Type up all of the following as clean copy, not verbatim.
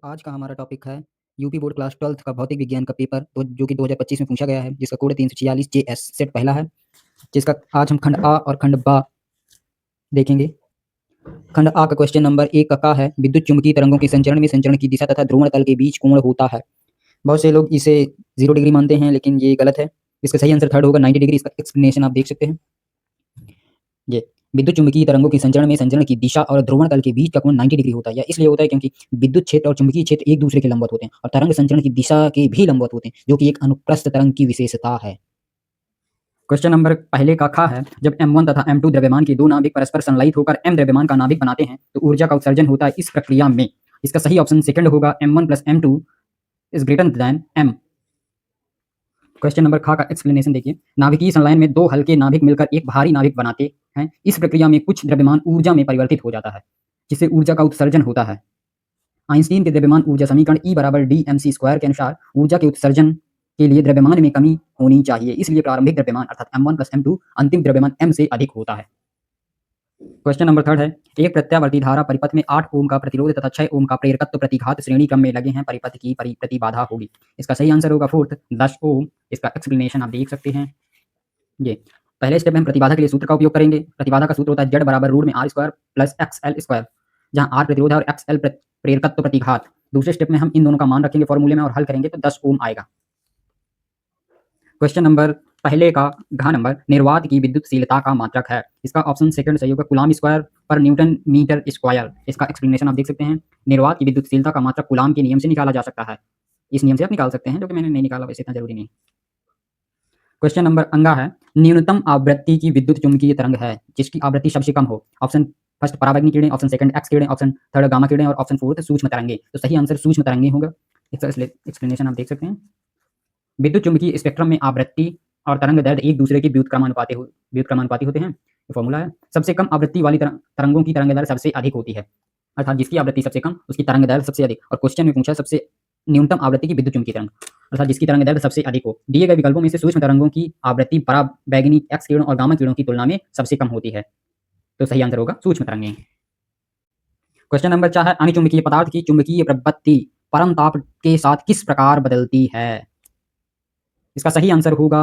आज का हमारा टॉपिक है यूपी बोर्ड क्लास 12th का भौतिक विज्ञान का पेपर तो जो कि 2025 में पूछा गया है, जिसका कोड है 346 JS सेट पहला है, जिसका आज हम खंड आ और खंड बा देखेंगे। खंड आ का क्वेश्चन नंबर 1 का है विद्युत चुम्बकीय तरंगों के संचरण में संचरण की दिशा तथा ध्रुवण तल के बीच कोण होता है। बहुत से लोग इसे 0 डिग्री मानते हैं, लेकिन ये गलत है। इसका सही आंसर थर्ड होगा 90 डिग्री। इसका एक्सप्लेनेशन आप देख सकते हैं। ये विद्युत चुम्बकीय तरंगों के संचरण में संचरण की दिशा और ध्रुवण तल के बीच का कोण 90 डिग्री होता है। यह इसलिए होता है क्योंकि विद्युत क्षेत्र और चुंबकीय क्षेत्र एक दूसरे के लंबवत होते हैं और तरंग संचरण की दिशा के भी लंबवत होते हैं, जो कि एक अनुप्रस्थ तरंग की विशेषता है। क्वेश्चन नंबर पहले का है जब M1 तथा M2 द्रव्यमान के दो नाभिक परस्पर संलयित होकर M द्रव्यमान का नाभिक बनाते हैं तो ऊर्जा का उत्सर्जन होता है इस प्रक्रिया में। इसका सही ऑप्शन सेकंड होगा M1 + M2 is greater than M। Question number का एक्सप्लेनेशन देखिए। नाभिकीय संलयन में दो हल्के नाभिक मिलकर एक भारी नाभिक बनाते हैं। इस प्रक्रिया में कुछ द्रव्यमान ऊर्जा में परिवर्तित हो जाता है, जिससे ऊर्जा का उत्सर्जन होता है। आइंस्टीन के द्रव्यमान ऊर्जा समीकरण E = dmc² के अनुसार ऊर्जा के उत्सर्जन के लिए द्रव्यमान में कमी होनी चाहिए, इसलिए प्रारंभिक द्रव्यमान अर्थात M1 + M2 अंतिम द्रव्यमान M से अधिक होता है। क्वेश्चन नंबर थर्ड है एक प्रत्यावर्ती धारा परिपथ में 8 ओम का प्रतिरोध तथा 6 ओम का प्रेरकत्व प्रतिघात श्रेणी क्रम में लगे हैं, परिपथ की प्रतिबाधा होगी। इसका सही आंसर होगा फोर्थ 10 ओम। इसका एक्सप्लेनेशन आप देख सकते हैं। ये पहले स्टेप में हम प्रतिबाधा के लिए सूत्र का उपयोग करेंगे। प्रतिबाधा का सूत्र होता है Z = √R² + XL², जहां R प्रतिरोध है और XL प्रेरकत्व प्रतिघात। दूसरे स्टेप में हम इन दोनों का मान रखेंगे फॉर्मूले में और हल करेंगे तो 10 ओम आएगा। क्वेश्चन नंबर पहले का घ नंबर निर्वात की विद्युतशीलता का मात्रक है। इसका ऑप्शन सेकंड सही होगा कूलाम स्क्वायर पर न्यूटन मीटर स्क्वायर। इसका एक्सप्लेनेशन आप देख सकते हैं। निर्वात की विद्युतशीलता का मात्रक कूलाम के नियम से निकाला जा सकता है। इस नियम से आप निकाल सकते हैं, जो कि मैंने नहीं निकाला, वैसे इतना जरूरी नहीं। क्वेश्चन नंबर अंगा है न्यूनतम आवृत्ति की विद्युत चुम्बकीय तरंग है जिसकी आवृत्ति सबसे कम हो। ऑप्शन फर्स्ट पराबैंगनी किरणें, ऑप्शन सेकंड एक्स किरणें, ऑप्शन थर्ड गामा किरणें और ऑप्शन फोर्थ सूक्ष्म तरंगे। तो सही आंसर सूक्ष्म तरंगे होगा। इसका एक्सप्लेनेशन आप देख सकते हैं। विद्युत चुम्बकीय स्पेक्ट्रम में आवृत्ति और तरंग दैर्ध्य एक दूसरे के व्युत्क्रमानुपाती होते हैं। ये फॉर्मूला है। सबसे कम आवृत्ति वाली तरंगों की तरंग दैर्ध्य सबसे अधिक होती है, अर्थात जिसकी आवृत्ति सबसे कम उसकी तरंग दैर्ध्य सबसे अधिक। और क्वेश्चन में पूछा सबसे न्यूनतम आवृत्ति की विद्युत चुम्बकीय तरंग, अर्थात जिसकी तरंग दैर्ध्य सबसे अधिक हो। दिए गए विकल्पों में से सूक्ष्म तरंगों की आवृत्ति पराबैंगनी एक्स किरणों और गामा किरणों की तुलना में सबसे कम होती है, तो सही आंसर होगा सूक्ष्म तरंगें। क्वेश्चन नंबर 4 है अणुचुंबकीय पदार्थ की चुंबकीय प्रवृत्ति परम ताप के साथ किस प्रकार बदलती है। इसका सही आंसर होगा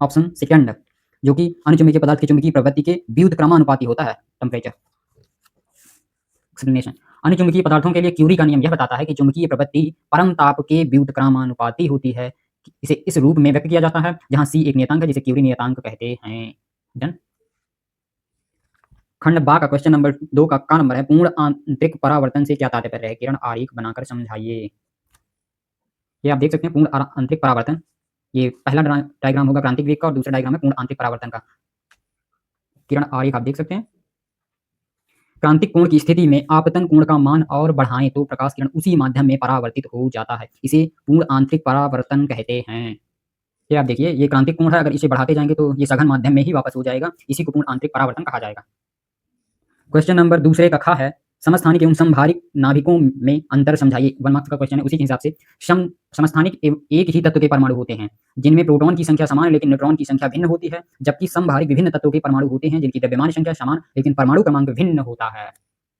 ऑप्शन सेकंड, जो कि अणुचुंबकीय पदार्थ की चुंबकीय प्रवृत्ति के व्युत्क्रमानुपाती होता है, टेम्परेचर। एक्सप्लेनेशन अणुचुंबकीय पदार्थों के लिए क्यूरी का नियम यह बताता है कि चुंबकीय प्रवृत्ति परम ताप के व्युत्क्रमानुपाती होती है। इसे इस रूप में व्यक्त किया जाता है जहां C एक नियतांक है जिसे क्यूरी नियतांक कहते हैं। डन। खंड बा का क्वेश्चन नंबर 2 का नंबर है पूर्ण आंतरिक परावर्तन से क्या तात्पर्य है, किरण आरेख बनाकर समझाइए। ये आप देख सकते हैं पूर्ण आंतरिक परावर्तन। ये पहला डायग्राम होगा क्रांतिक वेग का और दूसरा डायग्राम है पूर्ण आंतरिक परावर्तन का। किरण आरेख आप देख सकते हैं। क्रांतिक कोण की स्थिति में आपतन कोण का मान और बढ़ाएं तो प्रकाश किरण उसी माध्यम में परावर्तित हो जाता है। इसे पूर्ण आंतरिक परावर्तन कहते हैं। ये आप देखिए, ये क्रांतिक कोण है, अगर इसे बढ़ाते जाएंगे तो ये सघन माध्यम में ही वापस हो जाएगा। इसी को पूर्ण आंतरिक परावर्तन कहा जाएगा। क्वेश्चन नंबर दूसरे का है समस्थानिक एवं समभारिक नाभिकों में अंतर समझाइए। 1 मार्क्स का क्वेश्चन है। उसी के हिसाब से समस्थानिक एक ही तत्व के परमाणु होते हैं जिनमें प्रोटॉन की संख्या समान है लेकिन न्यूट्रॉन की संख्या भिन्न होती है, जबकि समभारिक विभिन्न तत्वों के परमाणु होते हैं जिनकी द्रव्यमान संख्या समान लेकिन परमाणु क्रमांक भिन्न होता है।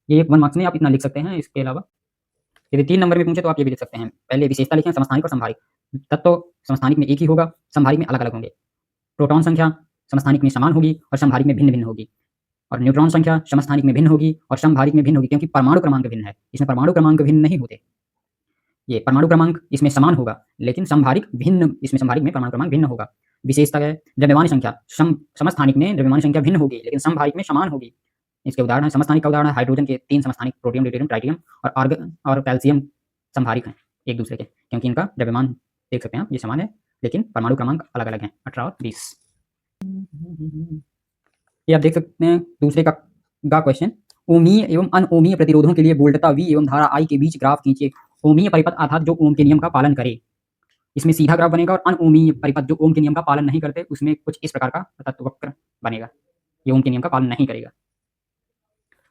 ये 1 मार्क्स में आप इतना लिख सकते हैं। इसके अलावा यदि 3 नंबर में पूछे तो आप ये भी लिख सकते हैं। पहले विशेषता लिखें समस्थानिक और समभारिक। तत्व समस्थानिक में एक ही होगा, समभारिक में अलग अलग होंगे। प्रोटॉन संख्या समस्थानिक में समान होगी और समभारिक में भिन्न भिन्न होगी, और न्यूट्रॉन संख्या समस्थानिक में भिन्न होगी और समभारिक में भिन्न होगी, क्योंकि परमाणु क्रमांक भिन्न है। इसमें परमाणु क्रमांक भिन्न नहीं होते। ये परमाणु क्रमांक इसमें समान होगा लेकिन समभारिक भिन्न, इसमें समभारिक में परमाणु क्रमांक भिन्न होगा। विशेषता है द्रव्यमान संख्या समस्थानिक में द्रव्यमान संख्या भिन्न होगी लेकिन समभारिक में समान होगी। इसके उदाहरण है समस्थानिक का उदाहरण है हाइड्रोजन के 3 समस्थानिक प्रोटियम ड्यूटेरियम ट्राइटियम और आर्गन और कैल्शियम समभारिक हैं एक दूसरे के, क्योंकि इनका द्रव्यमान देख सकते हैं आप, ये समान है लेकिन परमाणु क्रमांक अलग अलग हैं 18 और 20। ये आप देख सकते हैं दूसरे का क्वेश्चन ओमीय एवं अनओमीय प्रतिरोधों के लिए वोल्टता V एवं धारा I के बीच ग्राफ खींचिए। ओमीय परिपथ अर्थात जो ओम के नियम का पालन करे, इसमें सीधा ग्राफ बनेगा, और अनओमीय परिपथ जो ओम के नियम का पालन नहीं करते उसमें कुछ इस प्रकार का अर्थात वक्र बनेगा। ये ओम के नियम का पालन नहीं करेगा।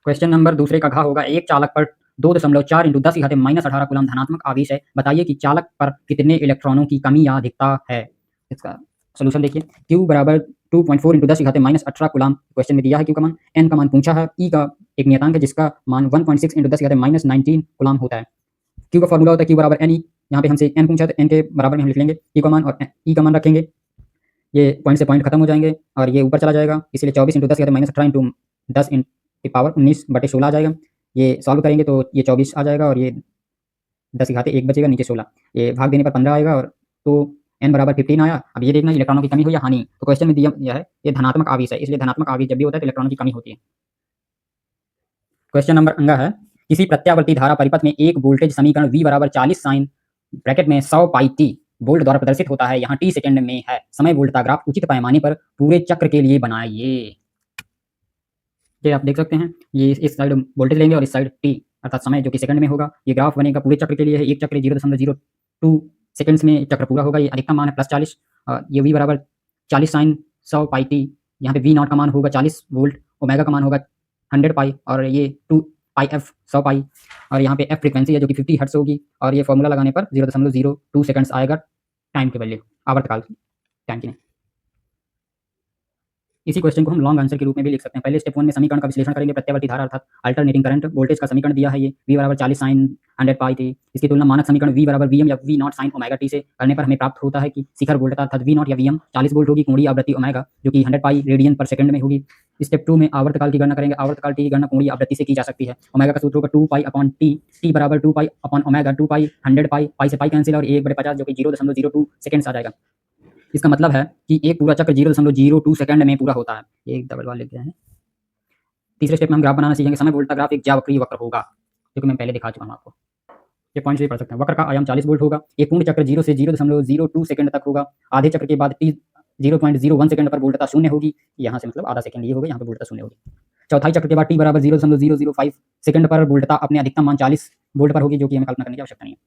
क्वेश्चन नंबर दूसरे का होगा एक चालक पर 2.4 × 10⁻−18 कूलम धनात्मक आवेश है, बताइए कि चालक पर कितने इलेक्ट्रॉनों की कमी या अधिकता है। इसका सोल्यूशन देखिए। Q = 2.4 × 10⁻18 कूलम क्वेश्चन में दिया है। Q का मान, N का मान पूछा है, E का एक नियतांक है जिसका मान 1.6 × 10⁻19 कूलम होता है। क्यू का फॉर्मूला होता है क्यू बराबर एन ई। यहाँ पे हमसे एन पूछा तो एन के बराबर में हम लिख लेंगे क्यू का मान और ई का मान रखेंगे। ये पॉइंट से पॉइंट खत्म हो जाएंगे और ये ऊपर चला जाएगा, इसलिए 24 × 10 माइनस 18 इंटू 10 इन की पावर 19/16 आ जाएगा। ये सॉल्व करेंगे तो ये 24 आ जाएगा और ये 10 की घाते 1 बचेगा, नीचे 16। ये भाग देने पर 15 आएगा और तो n बराबर 15 आया। अब ये देखना इलेक्ट्रॉनों की कमी हो या हानि। तो क्वेश्चन में दिया यह है ये धनात्मक आवेश है, इसलिए धनात्मक आवेश जब भी होता है तो इलेक्ट्रॉनों की कमी होती है। क्वेश्चन नंबर अंगा है किसी प्रत्यावर्ती धारा परिपथ में एक वोल्टेज समीकरण V बराबर 40 साइन ब्रैकेट में 100 पाई t वोल्ट द्वारा प्रदर्शित होता है, यहाँ t सेकंड में है। समय वोल्टता ग्राफ उचित पैमाने पर पूरे चक्र के लिए बनाइए। ये आप देख सकते हैं, ये इस साइड वोल्टेज लेंगे और इस साइड t अर्थात समय जो कि सेकंड में होगा। ये ग्राफ बनेगा पूरे चक्र के लिए है। एक चक्र 0.02 सेकंड्स में चक्र पूरा होगा। ये अधिकतम मान है +40 और ये V बराबर 40 साइन 100 पाई t। यहाँ पे V नॉट का मान होगा 40 वोल्ट, ओमेगा का मान होगा 100 पाई और ये 2 पाई एफ 100 पाई और यहाँ पे एफ फ्रीक्वेंसी है जो कि 50 हर्ट्ज होगी और ये फॉर्मूला लगाने पर 0.02 सेकंड्स आएगा टाइम की वैल्यू, आवर्तकाल की टाइम की नहीं। इसी क्वेश्चन को हम लॉन्ग आंसर के रूप में भी लिख सकते हैं। पहले स्टेप 1 में समीकरण का विश्लेषण करेंगे। प्रत्यावर्ती धारा अर्थात अल्टरनेटिंग करंट वोल्टेज का समीकरण दिया है, ये V बराबर 40 साइन 100 पाई थी। इसकी तुलना मानक समीकरण V बराबर Vm या V not sine omega T से करने पर हमें प्राप्त होता है कि शिखर वोल्टता अर्थात V नॉट या Vm 40 वोल्ट होगी, कोणीय आवृत्ति ओमेगा जो कि 100 पाई रेडियन पर सेकंड में होगी। स्टेप 2 में आवर्तकाल की गणना करेंगे। आवर्तकाल टी की गणना कोणीय आवृत्ति से की जा सकती है। ओमेगा का सूत्र होगा 2 पाई अपॉन टी, टी बराबर 2 पाई अपॉन ओमेगा, 2 पाई 100 पाई, पाई से पाई कैंसिल और 1/50 जो कि 0.02 सेकंड्स आ जाएगा। इसका मतलब है कि एक पूरा चक्र 0.02 सेकंड में पूरा होता है। एक डबल वाले लिख गए हैं। तीसरे स्टेप में हम ग्राफ बनाना सीखेंगे। समय वोल्टता ग्राफ एक ज्यावक्रीय वक्र होगा जो कि मैं पहले दिखा चुका हूं आपको। ये पॉइंट से पढ़ सकते हैं। वक्र का आयाम 40 वोल्ट होगा। एक पूर्ण चक्र 0 से 0.02 सेकंड तक होगा। आधे चक्र के बाद t 0.01 सेकंड पर वोल्टता शून्य होगी। यहाँ से मतलब आधा सेकंड ये होगा, यहाँ पर वोल्टता शून्य होगी। चौथाई चक्र के बाद t बराबर 0.005 सेकंड पर वोल्टता अपने अधिकतम मान 40 वोल्ट पर होगी, जो कि हमें कल्पना करने की आवश्यकता नहीं है।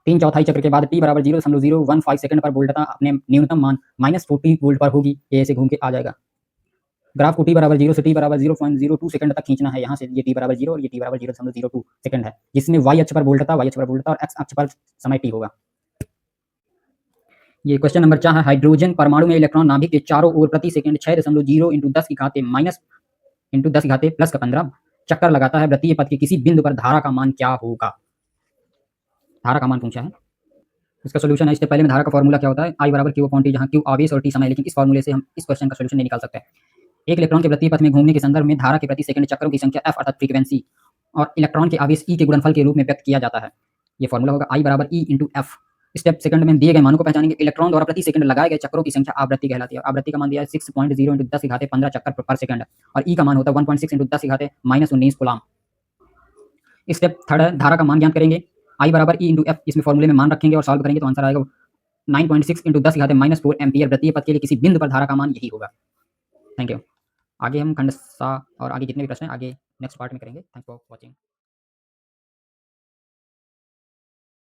तीन चौथाई चक्र के बाद t बराबर 0.015 सेकंड पर वोल्टता अपने न्यूनतम मान -40 वोल्ट पर होगी। ये ऐसे घूम के आ जाएगा। ग्राफ को t बराबर 0 से t बराबर 0.02 सेकंड तक खींचना है। यहाँ से ये t बराबर 0 और ये t बराबर 0.02 सेकंड है, जिसमें y अक्ष पर वोल्टता और x अक्ष पर समय t होगा। ये क्वेश्चन नंबर 4 है। हाइड्रोजन परमाणु में इलेक्ट्रॉन नाभिक के चारों ओर प्रति सेकंड 6.0 × 10 की घाते माइनस × 10 की घाते प्लस का 15 चक्कर लगाता है। वृत्तीय पथ के किसी बिंदु पर धारा का मान क्या होगा? धारा का मान पूछा है। इसका सोल्यूशन है। इससे पहले में धारा का फॉर्मूला क्या होता है? I बराबर Q अपॉन T, जहाँ Q आवेश और T समय। लेकिन इस फॉर्मूले से हम इस क्वेश्चन का सोल्यूशन नहीं निकाल सकते। एक इलेक्ट्रॉन के वृत्तीय पथ में घूमने के संदर्भ में धारा के प्रति सेकंड चक्रों की संख्या f अर्थात फ्रीक्वेंसी और इलेक्ट्रॉन के आवेश E के गुणनफल के रूप में व्यक्त किया जाता है। ये फॉर्मूला होगा I बराबर E into F. Step second में दिए गए मानों को पहचानेंगे। इलेक्ट्रॉन द्वारा प्रति सेकंड लगाए गए चक्रों की संख्या आवृत्ति कहलाती है। आवृत्ति का मान दिया है 6.0 × 10 की घाते 15 चक्कर पर सेकंड और E का मान होता है 1.6 × 10 की घाते -19 कूलम। स्टेप थर्ड है, धारा का मान ज्ञात करेंगे। I बराबर E इंटू एफ, इसमें फॉर्मूले में मान रखेंगे और सॉल्व करेंगे तो आंसर आएगा 9.6 × 10 की घाते -4 एम्पियर। वृत्तीय पथ के लिए किसी बिंदु पर धारा का मान यही होगा। Thank you. आगे हम खंड सा और आगे जितने भी प्रश्न हैं आगे नेक्स्ट पार्ट में करेंगे। Thanks for watching.